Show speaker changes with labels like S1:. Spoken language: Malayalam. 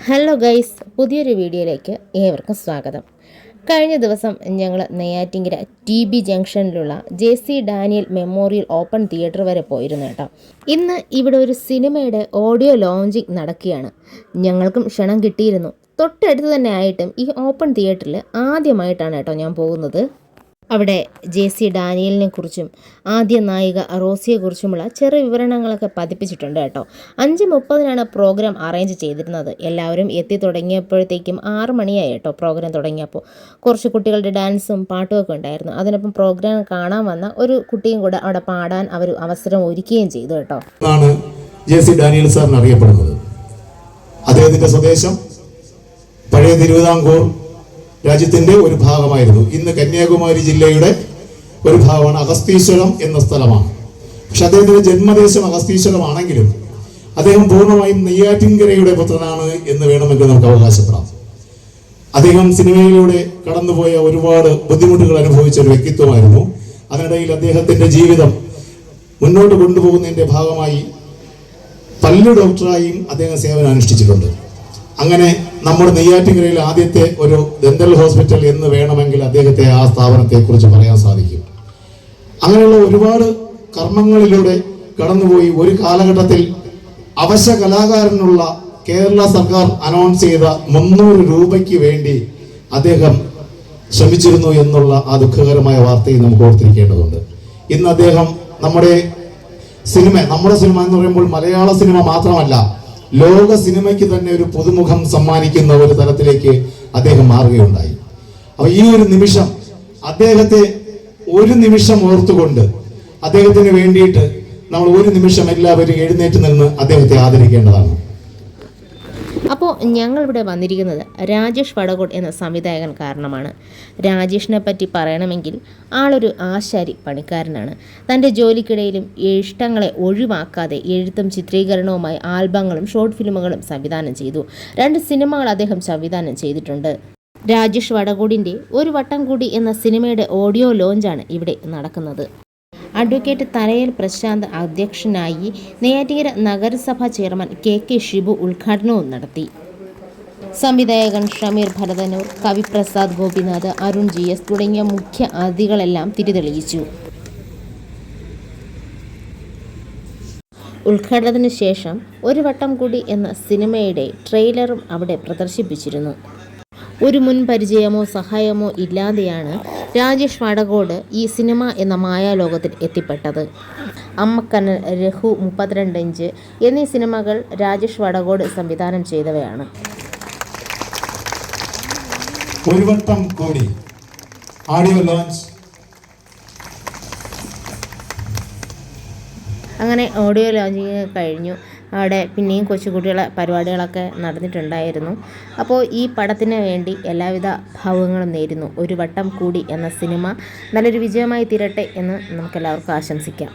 S1: ഹലോ ഗൈസ്, പുതിയൊരു വീഡിയോയിലേക്ക് ഏവർക്കും സ്വാഗതം. കഴിഞ്ഞ ദിവസം ഞങ്ങൾ Neyyattinkara TB ജംഗ്ഷനിലുള്ള JC Daniel memorial open theatre വരെ പോയിരുന്നു കേട്ടോ. ഇന്ന് ഇവിടെ ഒരു സിനിമയുടെ ഓഡിയോ ലോഞ്ചിങ് നടക്കുകയാണ്. ഞങ്ങൾക്കും ക്ഷണം കിട്ടിയിരുന്നു. തൊട്ടടുത്ത് തന്നെ ആയിട്ടും ഈ ഓപ്പൺ തിയേറ്ററിൽ ആദ്യമായിട്ടാണ് കേട്ടോ ഞാൻ പോകുന്നത്. അവിടെ JC ഡാനിയലിനെ കുറിച്ചും ആദ്യ നായിക റോസിയെക്കുറിച്ചുമുള്ള ചെറിയ വിവരണങ്ങളൊക്കെ പതിപ്പിച്ചിട്ടുണ്ട് കേട്ടോ. 5:30 പ്രോഗ്രാം അറേഞ്ച് ചെയ്തിരുന്നത്. എല്ലാവരും എത്തി തുടങ്ങിയപ്പോഴത്തേക്കും 6 മണിയായി കേട്ടോ പ്രോഗ്രാം തുടങ്ങിയപ്പോൾ. കുറച്ച് കുട്ടികളുടെ ഡാൻസും പാട്ടുമൊക്കെ ഉണ്ടായിരുന്നു. അതിനൊപ്പം പ്രോഗ്രാം കാണാൻ വന്ന ഒരു കുട്ടിയും കൂടെ അവിടെ പാടാൻ അവർ അവസരം ഒരുക്കുകയും ചെയ്തു കേട്ടോ.
S2: JC ഡാനിയൽ സാറിന് അറിയപ്പെടുന്നത് അദ്ദേഹത്തിന്റെ സ്വദേശം പഴയ തിരുവിതാംകൂർ രാജ്യത്തിന്റെ ഒരു ഭാഗമായിരുന്നു. ഇന്ന് കന്യാകുമാരി ജില്ലയുടെ ഒരു ഭാഗമാണ്. അഗസ്തീശ്വരം എന്ന സ്ഥലമാണ്. പക്ഷെ അദ്ദേഹത്തിന്റെ ജന്മദേശം അഗസ്തീശ്വരമാണെങ്കിലും അദ്ദേഹം പൂർണ്ണമായും നെയ്യാറ്റിൻകരയുടെ പുത്രനാണ് എന്ന് വേണമെങ്കിൽ നമുക്ക് അവകാശപ്പെടാം. അദ്ദേഹം സിനിമയിലൂടെ കടന്നുപോയ ഒരുപാട് ബുദ്ധിമുട്ടുകൾ അനുഭവിച്ച ഒരു വ്യക്തിത്വമായിരുന്നു. അതിനിടയിൽ അദ്ദേഹത്തിന്റെ ജീവിതം മുന്നോട്ട് കൊണ്ടുപോകുന്നതിന്റെ ഭാഗമായി പല്ലു ഡോക്ടറായും അദ്ദേഹം സേവനം അനുഷ്ഠിച്ചിട്ടുണ്ട്. അങ്ങനെ നമ്മുടെ നെയ്യാറ്റിൻകരയിൽ ആദ്യത്തെ ഒരു ഡെന്റൽ ഹോസ്പിറ്റൽ എന്ന് വേണമെങ്കിൽ അദ്ദേഹത്തെ ആ സ്ഥാപനത്തെക്കുറിച്ച് പറയാൻ സാധിക്കും. അങ്ങനെയുള്ള ഒരുപാട് കർമ്മങ്ങളിലൂടെ കടന്നുപോയി ഒരു കാലഘട്ടത്തിൽ അവശ കലാകാരനുള്ള കേരള സർക്കാർ അനൗൺസ് ചെയ്ത 300 രൂപയ്ക്ക് വേണ്ടി അദ്ദേഹം ശ്രമിച്ചിരുന്നു എന്നുള്ള ആ ദുഃഖകരമായ വാർത്തയും നമുക്ക് ഓർത്തിരിക്കേണ്ടതുണ്ട്. ഇന്ന് അദ്ദേഹം നമ്മുടെ സിനിമ എന്ന് പറയുമ്പോൾ മലയാള സിനിമ മാത്രമല്ല, ലോക സിനിമയ്ക്ക് തന്നെ ഒരു പുതുമുഖം സമ്മാനിക്കുന്ന ഒരു തലത്തിലേക്ക് അദ്ദേഹം മാറുകയുണ്ടായി. അപ്പൊ ഈ ഒരു നിമിഷം അദ്ദേഹത്തെ ഒരു നിമിഷം ഓർത്തുകൊണ്ട് അദ്ദേഹത്തിന് വേണ്ടിയിട്ട് നമ്മൾ ഒരു നിമിഷം എല്ലാവരും എഴുന്നേറ്റ് നിന്ന് അദ്ദേഹത്തെ ആദരിക്കേണ്ടതാണ്.
S1: അപ്പോൾ ഞങ്ങളിവിടെ വന്നിരിക്കുന്നത് രാജേഷ് വടകോട് എന്ന സംവിധായകൻ കാരണമാണ്. രാജേഷിനെ പറ്റി പറയണമെങ്കിൽ ആളൊരു ആശാരി പണിക്കാരനാണ്. തൻ്റെ ജോലിക്കിടയിലും ഇഷ്ടങ്ങളെ ഒഴിവാക്കാതെ എഴുത്തും ചിത്രീകരണവുമായി ആൽബങ്ങളും ഷോർട്ട് ഫിലിമുകളും സംവിധാനം ചെയ്തു. 2 സിനിമകൾ അദ്ദേഹം സംവിധാനം ചെയ്തിട്ടുണ്ട്. രാജേഷ് വടകോടിൻ്റെ ഒരു വട്ടം കൂടി എന്ന സിനിമയുടെ ഓഡിയോ ലോഞ്ചാണ് ഇവിടെ നടക്കുന്നത്. അഡ്വക്കേറ്റ് തലയിൽ പ്രശാന്ത് അധ്യക്ഷനായി. നെയ്യാറ്റിങ്കര നഗരസഭാ ചെയർമാൻ KK ഷിബു ഉദ്ഘാടനവും നടത്തി. സംവിധായകൻ ഷമീർ ഭരതനൂർ, കവി പ്രസാദ് ഗോപിനാഥ്, അരുൺ GS തുടങ്ങിയ മുഖ്യ അതിഥികളെല്ലാം തിരിതെളിയിച്ചു. ഉദ്ഘാടനത്തിന് ശേഷം ഒരു വട്ടം കൂടി എന്ന സിനിമയുടെ ട്രെയിലറും അവിടെ പ്രദർശിപ്പിച്ചിരുന്നു. ഒരു മുൻ പരിചയമോ സഹായമോ ഇല്ലാതെയാണ് രാജേഷ് വടകോട് ഈ സിനിമ എന്ന മായാലോകത്തിൽ എത്തിപ്പെട്ടത്. അമ്മക്കണ്ണൻ, രഘു, 32 ഇഞ്ച് എന്നീ സിനിമകൾ രാജേഷ് വടകോട് സംവിധാനം ചെയ്തവയാണ്.
S2: ഒരു വട്ടം കൂടി ഓഡിയോ ലോഞ്ച്.
S1: അങ്ങനെ ഓഡിയോ ലോഞ്ചിങ് കഴിഞ്ഞു. അവിടെ പിന്നെയും കൊച്ചുകുട്ടികളെ പരിപാടികളൊക്കെ നടന്നിട്ടുണ്ടായിരുന്നു. അപ്പോൾ ഈ പടത്തിന് വേണ്ടി എല്ലാവിധ ഭാവുകങ്ങളും നേരുന്നു. ഒരു വട്ടം കൂടി എന്ന സിനിമ നല്ലൊരു വിജയമായി തീരട്ടെ എന്ന് നമുക്കെല്ലാവർക്കും ആശംസിക്കാം.